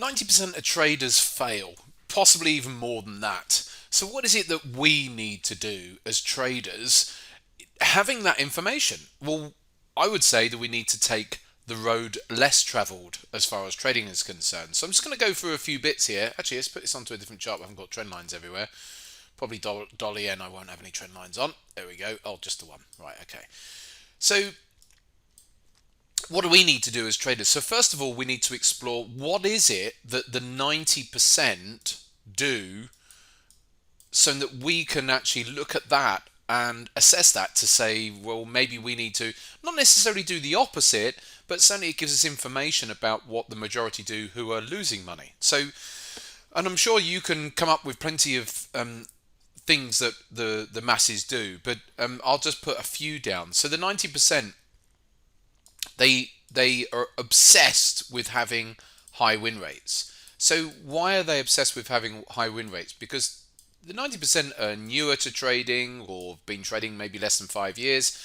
90% of traders fail, possibly even more than that. So, what is it that we need to do as traders having that information? Well, I would say that we need to take the road less traveled as far as trading is concerned. So, I'm just going to go through a few bits here. Actually, let's put this onto a different chart. I haven't got trend lines everywhere. Probably dollar yen, I won't have any trend lines on. There we go. Oh, just the one. Right, okay. So, what do we need to do as traders? So first of all, we need to explore what is it that the 90% do so that we can actually look at that and assess that to say, well, maybe we need to not necessarily do the opposite, but certainly it gives us information about what the majority do who are losing money. So, and I'm sure you can come up with plenty of things that the masses do, but I'll just put a few down. So the 90%, they are obsessed with having high win rates. So why are they obsessed with having high win rates? Because the 90% are newer to trading or have been trading maybe less than 5 years,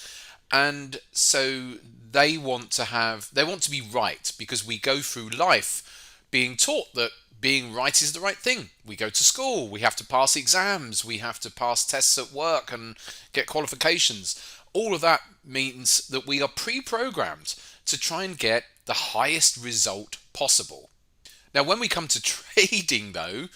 and so they want to be right, because we go through life being taught that being right is the right thing. We go to school, we have to pass exams, we have to pass tests at work and get qualifications. All of that means that we are pre-programmed to try and get the highest result possible. Now, when we come to trading, though,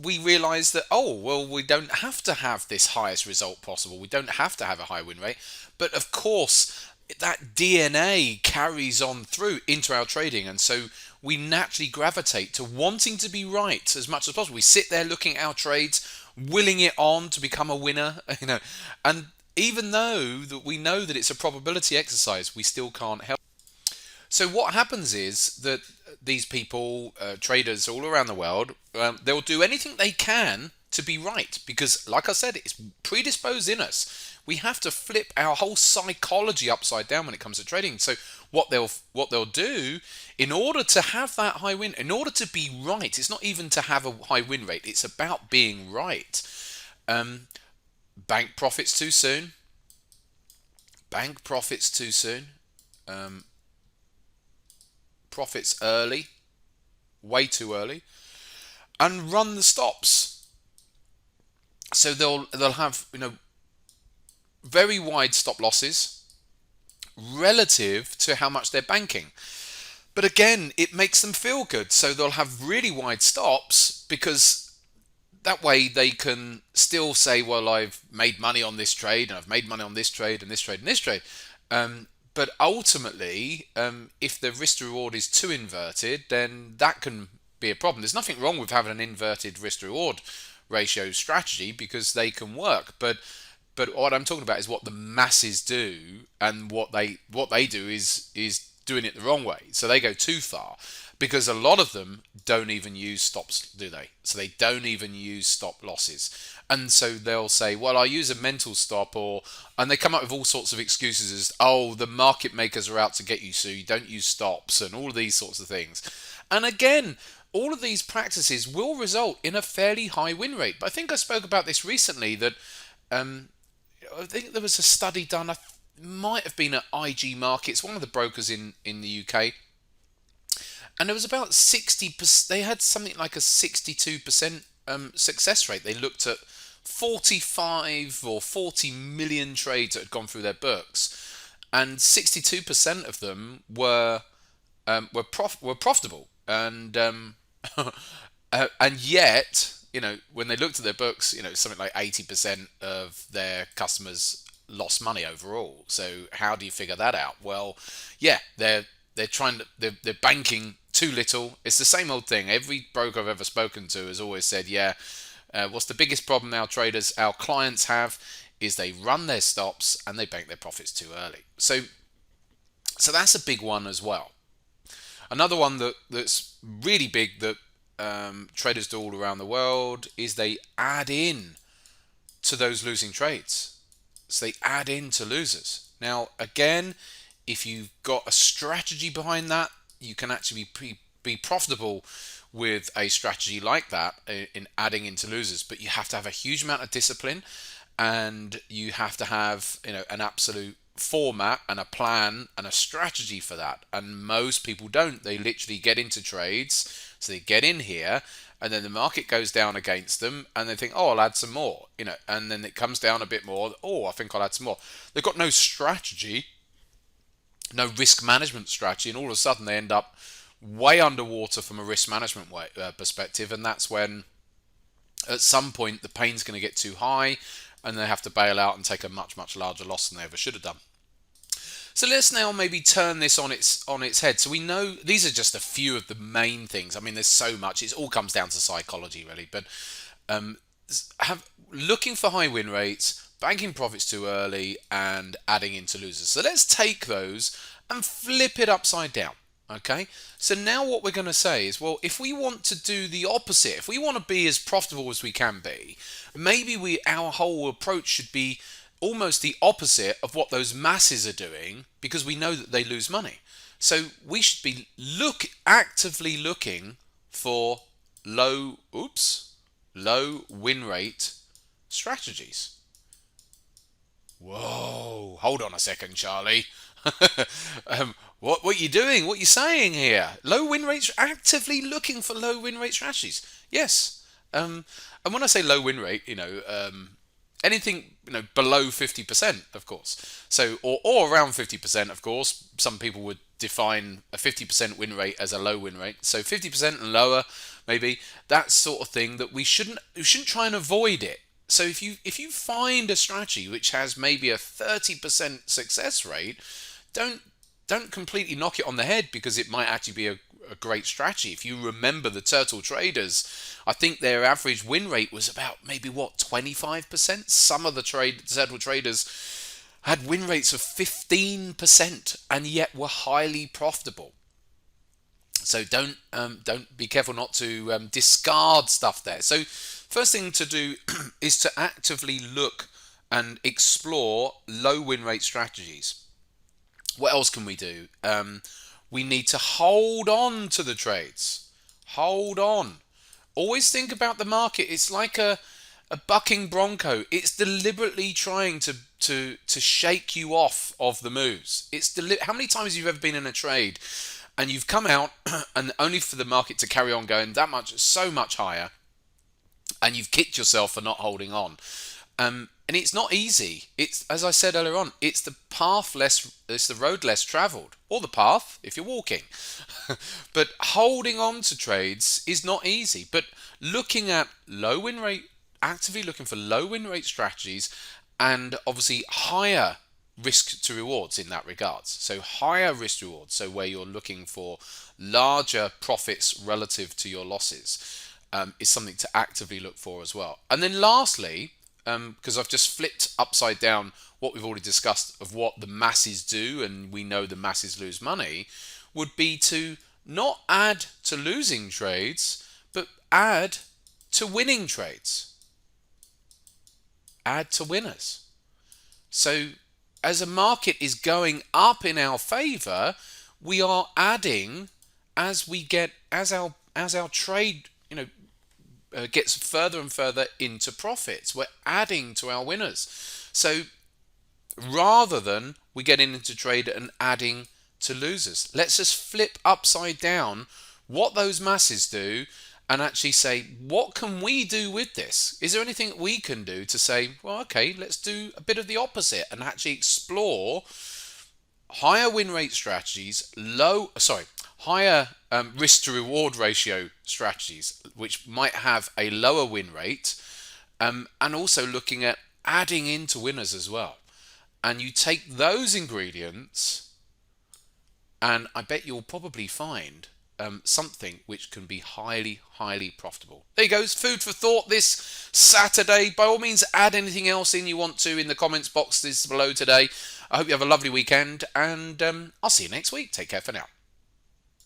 we realize that, oh, well, we don't have to have this highest result possible. We don't have to have a high win rate. But of course, that DNA carries on through into our trading. And so we naturally gravitate to wanting to be right as much as possible. We sit there looking at our trades, willing it on to become a winner, and even though that we know that it's a probability exercise, we still can't help. So what happens is that these people, traders all around the world, they'll do anything they can to be right, because, like I said, it's predisposed in us. We have to flip our whole psychology upside down when it comes to trading. So what they'll do in order to have that high win, in order to be right, it's not even to have a high win rate. It's about being right. Bank profits too soon. Bank profits too soon. Profits early, way too early, and run the stops. So they'll have very wide stop losses relative to how much they're banking. But again, it makes them feel good. So they'll have really wide stops because that way they can still say, well, I've made money on this trade, and I've made money on this trade, and this trade, and this trade. But ultimately, if the risk to reward is too inverted, then that can be a problem. There's nothing wrong with having an inverted risk to reward ratio strategy, because they can work. But what I'm talking about is what the masses do, and what they do is doing it the wrong way. So they go too far, because a lot of them don't even use stops, do they? So they don't even use stop losses. And so they'll say, well, I use a mental stop, and they come up with all sorts of excuses as, oh, the market makers are out to get you, so you don't use stops, and all of these sorts of things. And again, all of these practices will result in a fairly high win rate. But I think I spoke about this recently, that I think there was a study done, might have been at IG Markets, one of the brokers in the UK, and there was about 60%. They had something like a 62% success rate. They looked at 45 or 40 million trades that had gone through their books, and 62% of them were profitable, and and yet, when they looked at their books, something like 80% of their customers lost money overall. So how do you figure that out? Well, yeah, they're banking too little. It's the same old thing. Every broker I've ever spoken to has always said, yeah, what's the biggest problem our clients have is they run their stops and they bank their profits too early. So that's a big one as well. Another one that's really big that traders do all around the world is they add in to those losing trades. So they add in to losers. Now, again, if you've got a strategy behind that, you can actually be profitable with a strategy like that in adding into losers. But you have to have a huge amount of discipline, and you have to have an absolute format and a plan and a strategy for that, and most people don't. They literally get into trades, so they get in here, and then the market goes down against them, and they think, oh, I'll add some more, and then it comes down a bit more. Oh, I think I'll add some more. They've got no strategy, no risk management strategy, and all of a sudden they end up way underwater from a risk management perspective, and that's when at some point the pain's going to get too high and they have to bail out and take a much, much larger loss than they ever should have done. So let's now maybe turn this on its head. So we know these are just a few of the main things. I mean, there's so much. It all comes down to psychology, really. But looking for high win rates, banking profits too early, and adding into losers. So let's take those and flip it upside down. Okay, so now what we're going to say is, well, if we want to do the opposite, if we want to be as profitable as we can be, maybe our whole approach should be almost the opposite of what those masses are doing, because we know that they lose money. So we should be actively looking for low win rate strategies. Whoa, hold on a second, Charlie. What are you doing? What are you saying here? Low win rates, actively looking for low win rate strategies. Yes. And when I say low win rate, anything below 50%, of course. So or around 50%, of course. Some people would define a 50% win rate as a low win rate. So 50% and lower, maybe, that sort of thing, that we shouldn't try and avoid it. So if you find a strategy which has maybe a 30% success rate, don't completely knock it on the head, because it might actually be a great strategy. If you remember the turtle traders, I think their average win rate was about maybe 25%. Some of the turtle traders had win rates of 15% and yet were highly profitable. So don't be careful not to discard stuff there. So first thing to do is to actively look and explore low win rate strategies. What else can we do? We need to hold on to the trades. Hold on. Always think about the market. It's like a bucking bronco. It's deliberately trying to shake you off of the moves. How many times have you ever been in a trade and you've come out and only for the market to carry on going so much higher, and you've kicked yourself for not holding on? And it's not easy. It's, as I said earlier on, it's the road less travelled, or the path if you're walking. But holding on to trades is not easy. But looking at low win rate, actively looking for low win rate strategies, and obviously higher risk to rewards in that regards. So higher risk to rewards, so where you're looking for larger profits relative to your losses, is something to actively look for as well. And then lastly, because I've just flipped upside down what we've already discussed of what the masses do, and we know the masses lose money, would be to not add to losing trades, but add to winning trades. Add to winners. So as a market is going up in our favor, we are adding as our trade, gets further and further into profits. We're adding to our winners. So rather than we getting into trade and adding to losers, let's just flip upside down what those masses do and actually say, what can we do with this? Is there anything that we can do to say, well, okay, let's do a bit of the opposite and actually explore higher win rate strategies, higher risk to reward ratio strategies, which might have a lower win rate, and also looking at adding into winners as well. And you take those ingredients, and I bet you'll probably find something which can be highly, highly profitable. There you go. It's food for thought this Saturday. By all means, add anything else in you want to in the comments boxes below today. I hope you have a lovely weekend, and I'll see you next week. Take care for now.